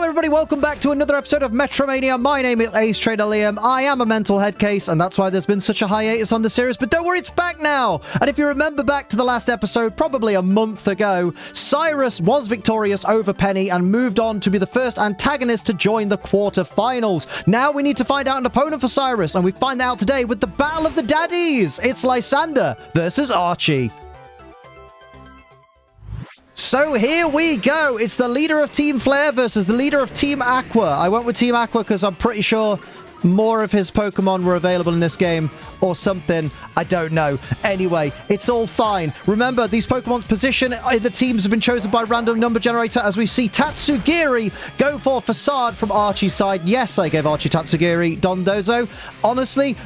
everybody, welcome back to another episode of MetroMania. My name is Ace Trader Liam. I am a mental head case, and that's why there's been such a hiatus on the series, but don't worry, it's back now. And if you remember back to the last episode, probably a month ago, Cyrus was victorious over Penny and moved on to be the first antagonist to join the quarterfinals. Now we need to find out an opponent for Cyrus, and we find out today with the Battle of the Daddies. It's Lysandre versus Archie. So here we go. It's the leader of Team Flare versus the leader of Team Aqua. I went with Team Aqua because I'm pretty sure more of his Pokemon were available in this game or something. I don't know. Anyway, it's all fine. Remember, these Pokemon's position in the teams have been chosen by random number generator, as we see Tatsugiri go for Facade from Archie's side. Yes, I gave Archie Tatsugiri Dondozo. Honestly,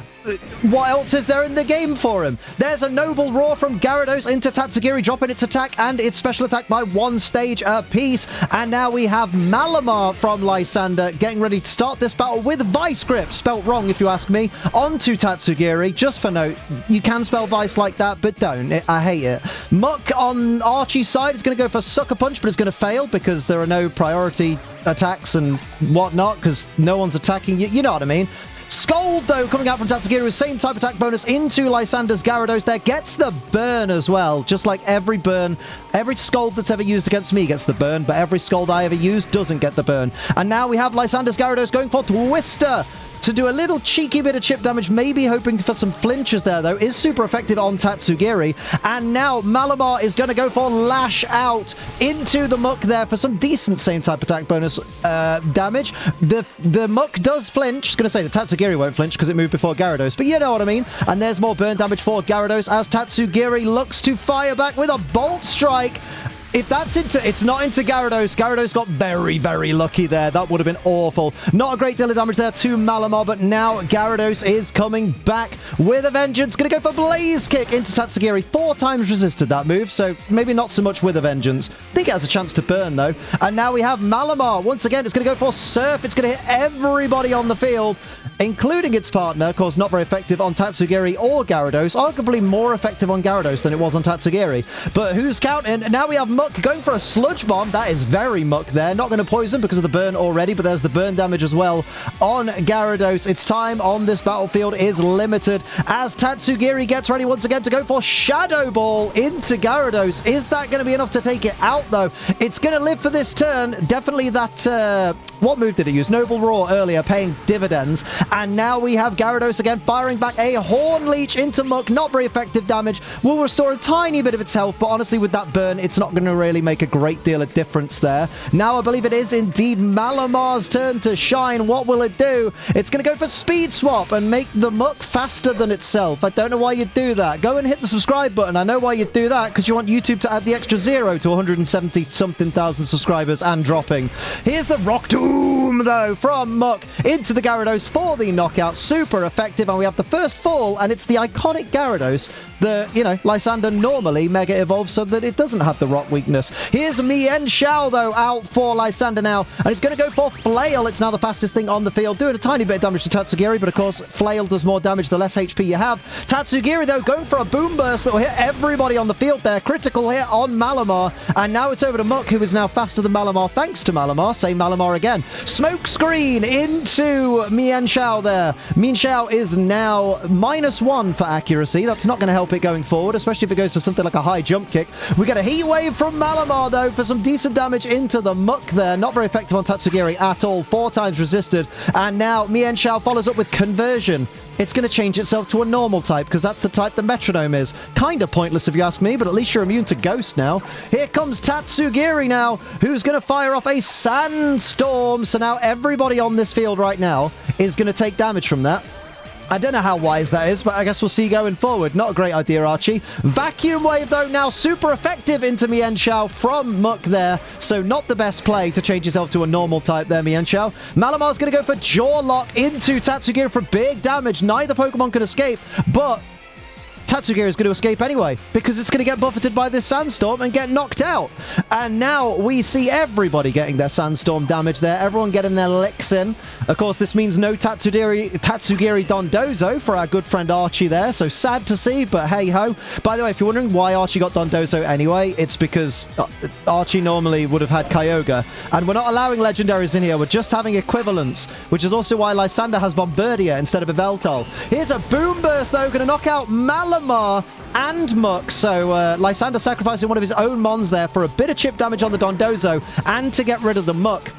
what else is there in the game for him? There's a Noble Roar from Gyarados into Tatsugiri, dropping its attack and its special attack by one stage apiece. And now we have Malamar from Lysandre getting ready to start this battle with Vice Grip, spelt wrong if you ask me, onto Tatsugiri. Just for note, you can spell Vice like that, but don't. I hate it. Muck on Archie's side is going to go for Sucker Punch, but it's going to fail because there are no priority attacks and whatnot, because no one's attacking you. You know what I mean? Scold, though, coming out from Tatsugiri with same type attack bonus into Lysandre's Gyarados there. Gets the burn as well. Just like every burn, every Scold that's ever used against me gets the burn, but every Scold I ever use doesn't get the burn. And now we have Lysandre's Gyarados going for Twister to do a little cheeky bit of chip damage, maybe hoping for some flinches there, though. Is super effective on Tatsugiri. And now Malamar is going to go for Lash Out into the Muck there for some decent same type attack bonus damage. The Muck does flinch. I was going to say the Tatsugiri won't flinch because it moved before Gyarados, but you know what I mean. And there's more burn damage for Gyarados as Tatsugiri looks to fire back with a Bolt Strike. If that's into... It's not into Gyarados. Gyarados got very, very lucky there. That would have been awful. Not a great deal of damage there to Malamar, but now Gyarados is coming back with a vengeance. Going to go for Blaze Kick into Tatsugiri. 4 times resisted that move, so maybe not so much with a vengeance. I think it has a chance to burn, though. And now we have Malamar. Once again, it's going to go for Surf. It's going to hit everybody on the field, including its partner. Of course, not very effective on Tatsugiri or Gyarados. Arguably more effective on Gyarados than it was on Tatsugiri. But who's counting? Now we have Muck going for a Sludge Bomb. That is very Muck there. Not going to poison because of the burn already, but there's the burn damage as well on Gyarados. Its time on this battlefield is limited as Tatsugiri gets ready once again to go for Shadow Ball into Gyarados. Is that going to be enough to take it out, though? It's going to live for this turn. Definitely that... what move did it use? Noble Roar earlier, paying dividends. And now we have Gyarados again firing back a Horn Leech into Muck. Not very effective damage. Will restore a tiny bit of its health, but honestly with that burn, it's not going to really make a great deal of difference there. Now I believe it is indeed Malamar's turn to shine. What will it do? It's going to go for Speed Swap and make the Muck faster than itself. I don't know why you'd do that. Go and hit the subscribe button. I know why you'd do that, because you want YouTube to add the extra 0 to 170-something thousand subscribers and dropping. Here's the Rock Tomb, though, from Muck into the Gyarados for the knockout. Super effective, and we have the first fall, and it's the iconic Gyarados. The, you know, Lysandre normally Mega Evolves so that it doesn't have the Rock weakness. Here's Mienshao, though, out for Lysandre now, and it's going to go for Flail. It's now the fastest thing on the field, doing a tiny bit of damage to Tatsugiri, but of course, Flail does more damage the less HP you have. Tatsugiri, though, going for a Boom Burst that will hit everybody on the field there. Critical hit on Malamar, and now it's over to Muck, who is now faster than Malamar, thanks to Malamar. Say Malamar again. Smoke Screen into Mienshao there. Mienshao is now -1 for accuracy. That's not going to help it going forward, especially if it goes for something like a high jump kick. We get a Heat Wave from Malamar, though, for some decent damage into the Muck there. Not very effective on Tatsugiri at all. 4 times resisted. And now Mienshao follows up with Conversion. It's going to change itself to a normal type, because that's the type the Metronome is. Kind of pointless if you ask me, but at least you're immune to Ghost now. Here comes Tatsugiri now, who's going to fire off a Sandstorm. So now everybody on this field right now is going to take damage from that. I don't know how wise that is, but I guess we'll see going forward. Not a great idea, Archie. Vacuum Wave, though, now super effective into Mienshao from Muck there. So not the best play to change yourself to a normal type there, Mienshao. Malamar's going to go for Jaw Lock into Tatsugiri for big damage. Neither Pokemon can escape, but Tatsugiri is going to escape anyway, because it's going to get buffeted by this Sandstorm and get knocked out. And now we see everybody getting their Sandstorm damage there, everyone getting their licks in. Of course, this means no Tatsugiri Dondozo for our good friend Archie there, so sad to see, but hey-ho. By the way, if you're wondering why Archie got Dondozo anyway, it's because Archie normally would have had Kyogre, and we're not allowing legendaries in here, we're just having equivalents, which is also why Lysander has Bombardier instead of a Veltol. Here's a Boom Burst, though, going to knock out Malamar and Muck, so Lysander sacrificing one of his own mons there for a bit of chip damage on the Dondozo and to get rid of the Muck.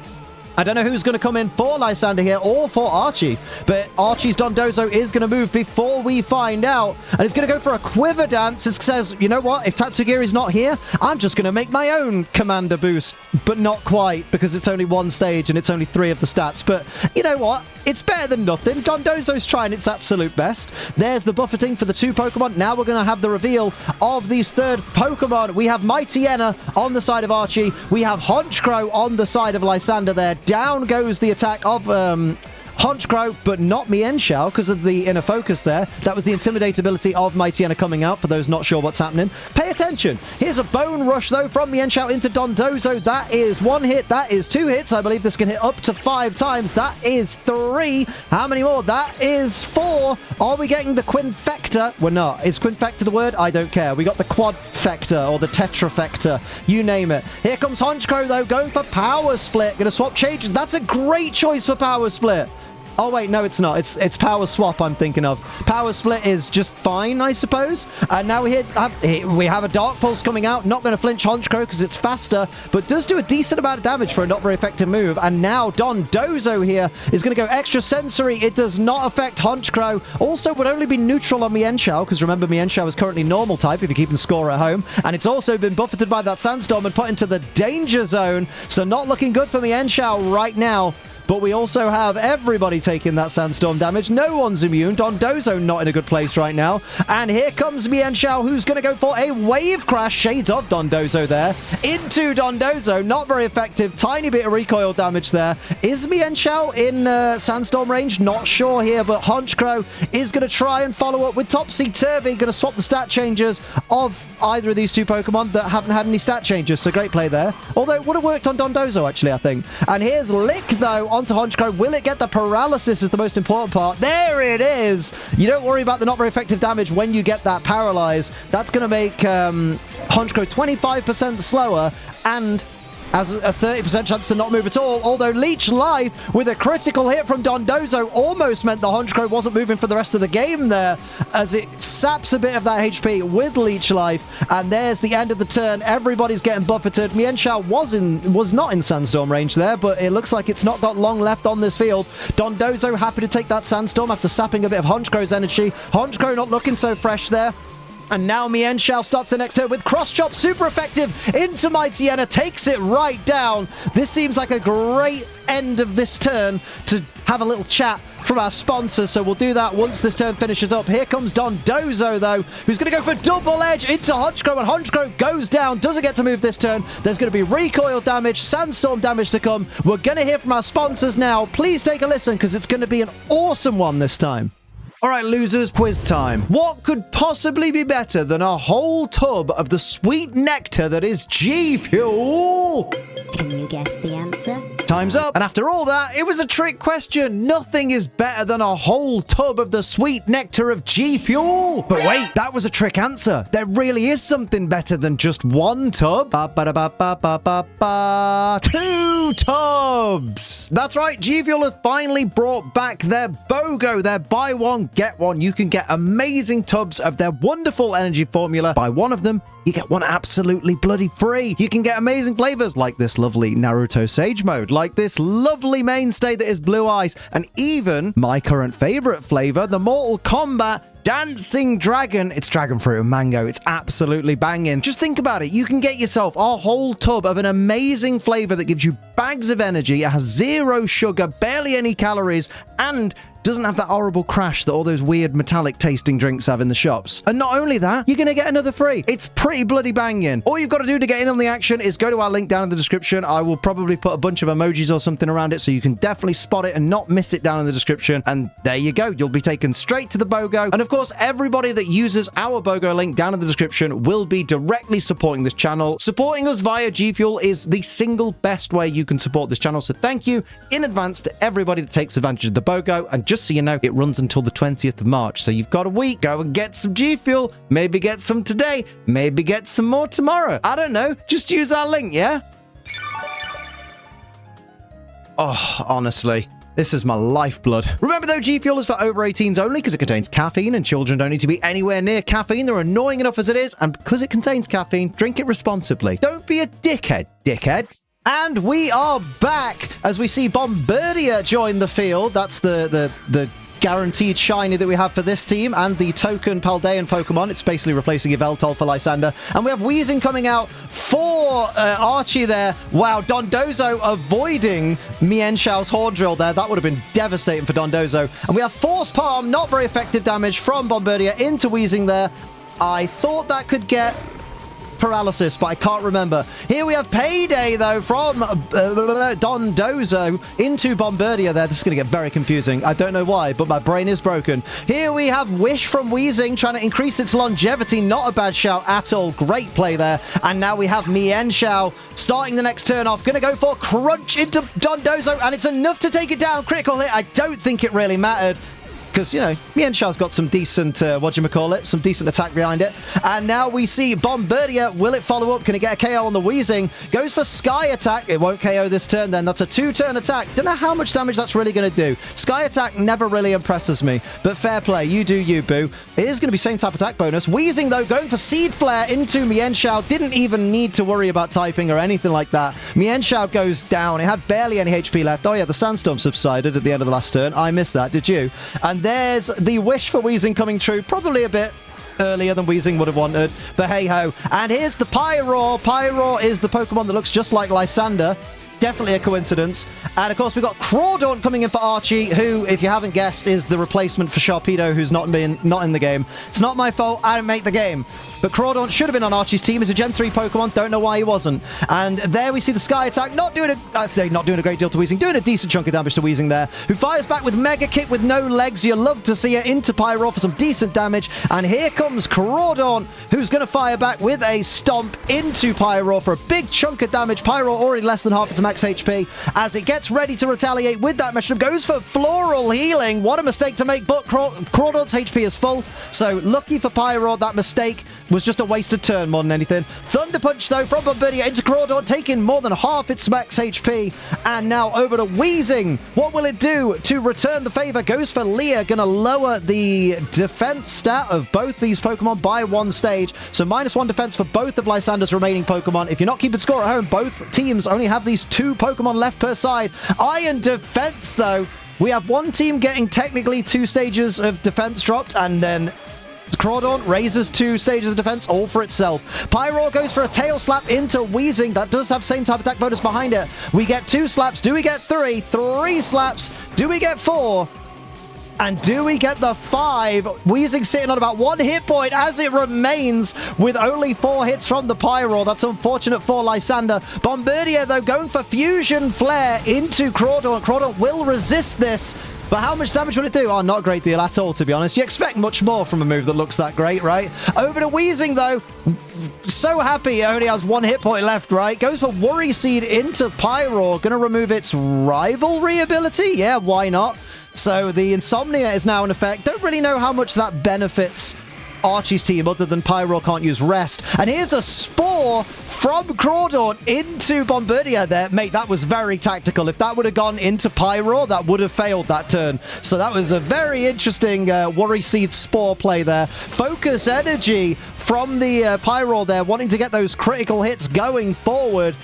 I don't know who's going to come in for Lysander here or for Archie, but Archie's Dondozo is going to move before we find out, and it's going to go for a Quiver Dance. It says, you know what, if Tatsugiri's not here, I'm just going to make my own Commander boost, but not quite, because it's only one stage and it's only 3 of the stats, but you know what, it's better than nothing. Dondozo's trying its absolute best. There's the buffeting for the 2 Pokemon. Now we're going to have the reveal of these 3rd Pokemon. We have Mightyena on the side of Archie. We have Honchkrow on the side of Lysander there. Down goes the attack of Honchkrow, but not Mienshao because of the inner focus there. That was the Intimidate ability of Mightyena coming out, for those not sure what's happening. Pay attention. Here's a Bone Rush, though, from Mienshao into Dondozo. That is 1 hit. That is 2 hits. I believe this can hit up to 5 times. That is 3. How many more? That is 4. Are we getting the Quinfector? We're not. Is Quinfector the word? I don't care. We got the Quadfector or the Tetrafector. You name it. Here comes Honchkrow, though, going for Power Split. Going to swap change. That's a great choice for Power Split. Oh, wait, no, it's not. It's Power Swap I'm thinking of. Power Split is just fine, I suppose. And now we have a Dark Pulse coming out. Not going to flinch Honchkrow because it's faster, but does do a decent amount of damage for a not very effective move. And now Dondozo here is going to go Extra Sensory. It does not affect Honchkrow. Also would only be neutral on Mienshao, because remember, Mienshao is currently normal type if you're keeping score at home. And it's also been buffeted by that Sandstorm and put into the Danger Zone. So not looking good for Mienshao right now. But we also have everybody taking that Sandstorm damage. No one's immune. Dondozo not in a good place right now. And here comes Mienshao, who's going to go for a Wave Crash. Shades of Dondozo there. Into Dondozo. Not very effective. Tiny bit of recoil damage there. Is Mienshao in Sandstorm range? Not sure here, but Honchkrow is going to try and follow up with Topsy Turvy. Going to swap the stat changes of either of these 2 Pokemon that haven't had any stat changes. So great play there. Although it would have worked on Dondozo, actually, I think. And here's Lick, though, onto Honchkrow. Will it get the paralysis is the most important part. There it is. You don't worry about the not very effective damage when you get that paralyze. That's going to make Honchkrow 25% slower and has a 30% chance to not move at all. Although Leech Life with a critical hit from Dondozo almost meant the Honchkrow wasn't moving for the rest of the game there, as it saps a bit of that HP with Leech Life. And there's the end of the turn. Everybody's getting buffeted. Mienshao was not in Sandstorm range there, but it looks like it's not got long left on this field. Dondozo happy to take that Sandstorm after sapping a bit of Honchkrow's energy. Honchkrow not looking so fresh there. And now Mienshao starts the next turn with Cross Chop, super effective, into Mightyena, takes it right down. This seems like a great end of this turn to have a little chat from our sponsors, so we'll do that once this turn finishes up. Here comes Dondozo, though, who's going to go for Double Edge into Honchkrow, and Honchkrow goes down, doesn't get to move this turn. There's going to be recoil damage, Sandstorm damage to come. We're going to hear from our sponsors now. Please take a listen, because it's going to be an awesome one this time. All right, losers, quiz time. What could possibly be better than a whole tub of the sweet nectar that is G Fuel? Can you guess the answer? Time's up. And after all that, it was a trick question. Nothing is better than a whole tub of the sweet nectar of G Fuel. But wait, that was a trick answer. There really is something better than just one tub. 2 tubs. That's right, G Fuel has finally brought back their BOGO, their buy one, get one. You can get amazing tubs of their wonderful energy formula. Buy one of them, you get one absolutely bloody free. You can get amazing flavors like this lovely Naruto Sage Mode, like this lovely mainstay that is Blue Eyes, and even my current favorite flavor, the Mortal Kombat Dancing Dragon. It's dragon fruit and mango. It's absolutely banging. Just think about it. You can get yourself a whole tub of an amazing flavor that gives you bags of energy. It has 0 sugar, barely any calories, and Doesn't have that horrible crash that all those weird metallic tasting drinks have in the shops. And not only that, you're going to get another free. It's pretty bloody banging. All you've got to do to get in on the action is go to our link down in the description. I will probably put a bunch of emojis or something around it so you can definitely spot it and not miss it down in the description. And there you go. You'll be taken straight to the BOGO. And of course, everybody that uses our BOGO link down in the description will be directly supporting this channel. Supporting us via G Fuel is the single best way you can support this channel. So thank you in advance to everybody that takes advantage of the BOGO. And just so you know, it runs until the 20th of March. So you've got a week. Go and get some G Fuel. Maybe get some today. Maybe get some more tomorrow. I don't know. Just use our link, yeah? Oh, honestly. This is my lifeblood. Remember though, G Fuel is for over 18s only because it contains caffeine and children don't need to be anywhere near caffeine. They're annoying enough as it is. And because it contains caffeine, drink it responsibly. Don't be a dickhead. And we are back as we see Bombardier join the field. That's the guaranteed shiny that we have for this team, and the token Paldean Pokemon. It's basically replacing Yveltal for Lysander. And we have Weezing coming out for Archie there. Wow, Dondozo avoiding Mienshao's Horn Drill there. That would have been devastating for Dondozo. And we have Force Palm, not very effective damage from Bombardier into Weezing there. I thought that could get paralysis, but I can't remember. Here we have Payday, though, from Dondozo into Bombardier there. This is going to get very confusing. I don't know why, but my brain is broken. Here we have Wish from Weezing, trying to increase its longevity. Not a bad shout at all. Great play there. And now we have Mienshao starting the next turn off. Going to go for Crunch into Dondozo, and it's enough to take it down. Critical hit. I don't think it really mattered, because, you know, Mienshao's got some decent, some decent attack behind it. And now we see Bombardier. Will it follow up? Can it get a KO on the Weezing? Goes for Sky Attack. It won't KO this turn then. That's a 2-turn attack. Don't know how much damage that's really going to do. Sky Attack never really impresses me, but fair play. You do you, boo. It is going to be same type attack bonus. Weezing, though, going for Seed Flare into Mienshao. Didn't even need to worry about typing or anything like that. Mienshao goes down. It had barely any HP left. Oh, yeah, the Sandstorm subsided at the end of the last turn. I missed that. Did you? And there's the Wish for Weezing coming true. Probably a bit earlier than Weezing would have wanted, but hey-ho. And here's the Pyroar. Pyroar is the Pokemon that looks just like Lysander. Definitely a coincidence. And of course, we've got Crawdaunt coming in for Archie, who, if you haven't guessed, is the replacement for Sharpedo, who's not in the game. It's not my fault. I didn't make the game. But Crawdaunt should have been on Archie's team. He's a Gen 3 Pokemon. Don't know why he wasn't. And there we see the Sky Attack. Not doing a great deal to Weezing. Doing a decent chunk of damage to Weezing there. Who fires back with Mega Kick with no legs. You love to see it into Pyroar for some decent damage. And here comes Crawdaunt, who's going to fire back with a Stomp into Pyroar for a big chunk of damage. Pyroar already less than half its max HP. As it gets ready to retaliate with that Metronome. Goes for Floral Healing. What a mistake to make. But Crawdaunt's HP is full. So lucky for Pyroar, that mistake was just a wasted turn more than anything. Thunder Punch, though, from Bombardier into Crawdaunt, taking more than half its max HP. And now over to Weezing. What will it do to return the favor? Goes for Leah, going to lower the defense stat of both these Pokemon by 1 stage. So -1 defense for both of Lysander's remaining Pokemon. If you're not keeping score at home, both teams only have these 2 Pokemon left per side. Iron Defense, though. We have one team getting technically 2 stages of defense dropped, and then Crawdaunt raises 2 stages of defense all for itself. Pyroar goes for a tail slap into Weezing. That does have same type attack bonus behind it. We get 2 slaps. Do we get 3? 3 slaps. Do we get 4? And do we get the 5? Weezing sitting on about 1 hit point as it remains with only 4 hits from the Pyroar. That's unfortunate for Lysander. Bombardier, though, going for Fusion Flare into Crawdaunt. Crawdaunt will resist this. But how much damage will it do? Oh, not a great deal at all, to be honest. You expect much more from a move that looks that great, right? Over to Weezing, though. So happy it only has 1 hit point left, right? Goes for Worry Seed into Pyroar. Going to remove its Rivalry ability? Yeah, why not? So the Insomnia is now in effect. Don't really know how much that benefits Archie's team other than Pyroar can't use Rest. And here's a Spore from Crawdaunt into Bombardier there. Mate, that was very tactical. If that would have gone into Pyroar, that would have failed that turn. So that was a very interesting Worry Seed Spore play there. Focus Energy from the Pyroar there, wanting to get those critical hits going forward.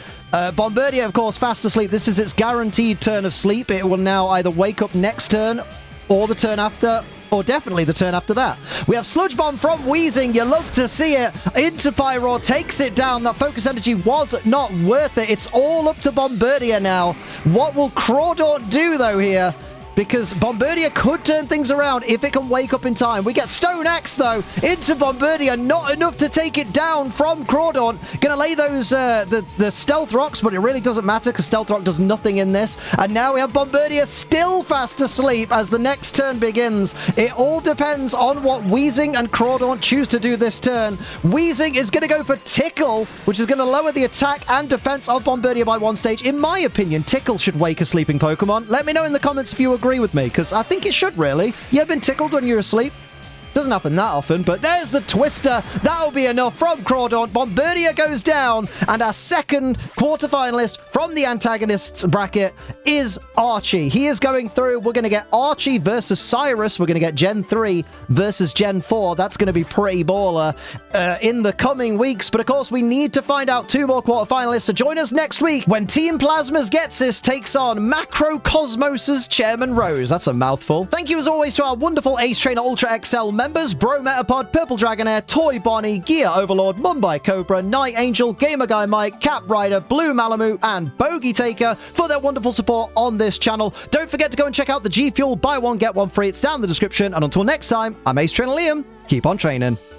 Bombardier, of course, fast asleep. This is its guaranteed turn of sleep. It will now either wake up next turn or the turn after, or definitely the turn after that. We have Sludge Bomb from Weezing. You love to see it. Into Pyroar, takes it down. That Focus Energy was not worth it. It's all up to Bombardier now. What will Crawdaunt do, though, here? because Bombardier could turn things around if it can wake up in time. We get Stone Axe, though, into Bombardier. Not enough to take it down from Crawdaunt. Gonna lay those, the Stealth Rocks, but it really doesn't matter because Stealth Rock does nothing in this. And now we have Bombardier still fast asleep as the next turn begins. It all depends on what Weezing and Crawdaunt choose to do this turn. Weezing is going to go for Tickle, which is going to lower the attack and defense of Bombardier by 1 stage. In my opinion, Tickle should wake a sleeping Pokemon. Let me know in the comments if you agree with me, because I think it should, really. You ever been tickled when you're asleep? Doesn't happen that often, but there's the Twister. That'll be enough from Crawdaunt. Bombardier goes down, and our second quarterfinalist from the antagonists bracket is Archie. He is going through. We're going to get Archie versus Cyrus. We're going to get Gen 3 versus Gen 4. That's going to be pretty baller in the coming weeks. But of course, we need to find out 2 more quarterfinalists to join us next week when Team Plasma's Getsis takes on Macrocosmos's Chairman Rose. That's a mouthful. Thank you as always to our wonderful Ace Trainer Ultra XL members, Bro Metapod, Purple Dragonair, Toy Bonnie, Gear Overlord, Mumbai Cobra, Night Angel, Gamer Guy Mike, Cap Rider, Blue Malamute, and Bogey Taker for their wonderful support on this channel. Don't forget to go and check out the G Fuel buy one get one free. It's down in the description. And until next time, I'm Ace Trainer Liam. Keep on training.